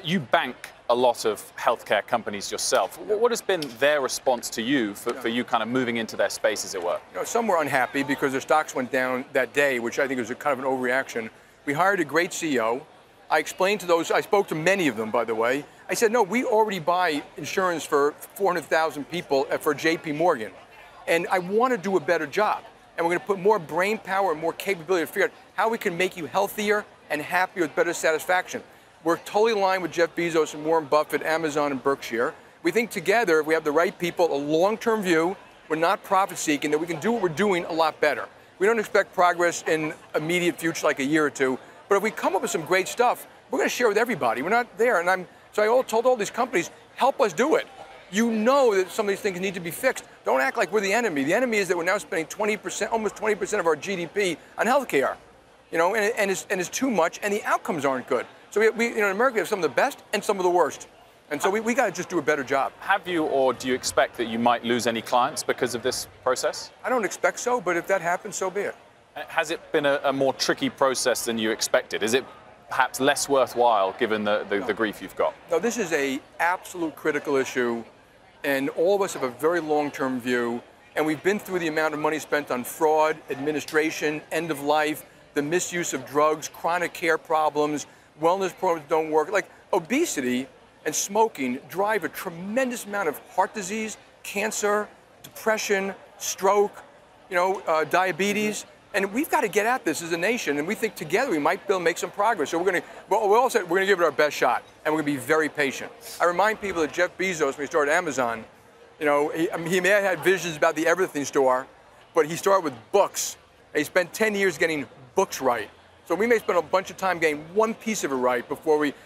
You bank a lot of healthcare companies yourself. What has been their response to you for you kind of moving into their space, as it were? Some were unhappy because their stocks went down that day, which I think was a kind of an overreaction. We hired a great CEO. I explained to those, I spoke to many of them, by the way. I said, no, we already buy insurance for 400,000 people for JPMorgan. And I want to do a better job. And we're going to put more brain power and more capability to figure out how we can make you healthier and happier with better satisfaction. We're totally aligned with Jeff Bezos and Warren Buffett, Amazon, and Berkshire. We think together, if we have the right people, a long-term view, we're not profit-seeking, that we can do what we're doing a lot better. We don't expect progress in immediate future, like a year or two. But if we come up with some great stuff, we're going to share with everybody. We're not there. So I told all these companies, help us do it. You know that some of these things need to be fixed. Don't act like we're the enemy. The enemy is that we're now spending 20%, almost 20% of our GDP on healthcare. And it's too much, and the outcomes aren't good. So in America, we have some of the best and some of the worst. And so we got to just do a better job. Have you, or do you expect that you might lose any clients because of this process? I don't expect so, but if that happens, so be it. Has it been a more tricky process than you expected? Is it perhaps less worthwhile given the grief you've got? No, this is an absolute critical issue, and all of us have a very long-term view, and we've been through the amount of money spent on fraud, administration, end of life, the misuse of drugs, chronic care problems, wellness programs don't work. Like obesity and smoking drive a tremendous amount of heart disease, cancer, depression, stroke, diabetes. And we've got to get at this as a nation, and we think together we might be able to make some progress. So we're going to give it our best shot, and we're going to be very patient. I remind people that Jeff Bezos, when he started Amazon, he may have had visions about the everything store, but he started with books. And he spent 10 years getting books right. So we may spend a bunch of time getting one piece of it right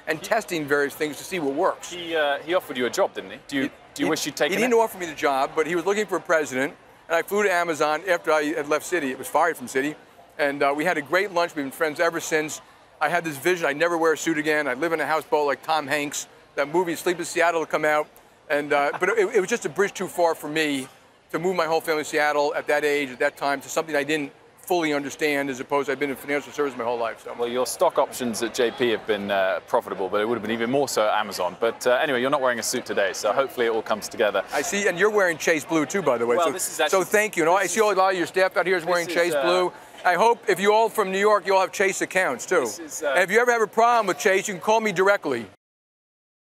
and testing various things to see what works. He offered you a job, didn't he? Do you wish you'd taken it? He didn't offer me the job, but he was looking for a president. And I flew to Amazon after I had left Citi. It was fired from Citi. And we had a great lunch. We've been friends ever since. I had this vision. I'd never wear a suit again. I'd live in a houseboat like Tom Hanks. That movie, Sleep in Seattle, will come out. And but it was just a bridge too far for me to move my whole family to Seattle at that age, at that time, to something I didn't fully understand, as opposed to I've been in financial services my whole life. So. Well, your stock options at JP have been profitable, but it would have been even more so at Amazon. But anyway, you're not wearing a suit today, so hopefully it all comes together. I see, and you're wearing Chase Blue too, by the way. Well, so thank you. I see a lot of your staff out here is wearing Chase Blue. I hope if you all from New York, you all have Chase accounts too. And if you ever have a problem with Chase, you can call me directly.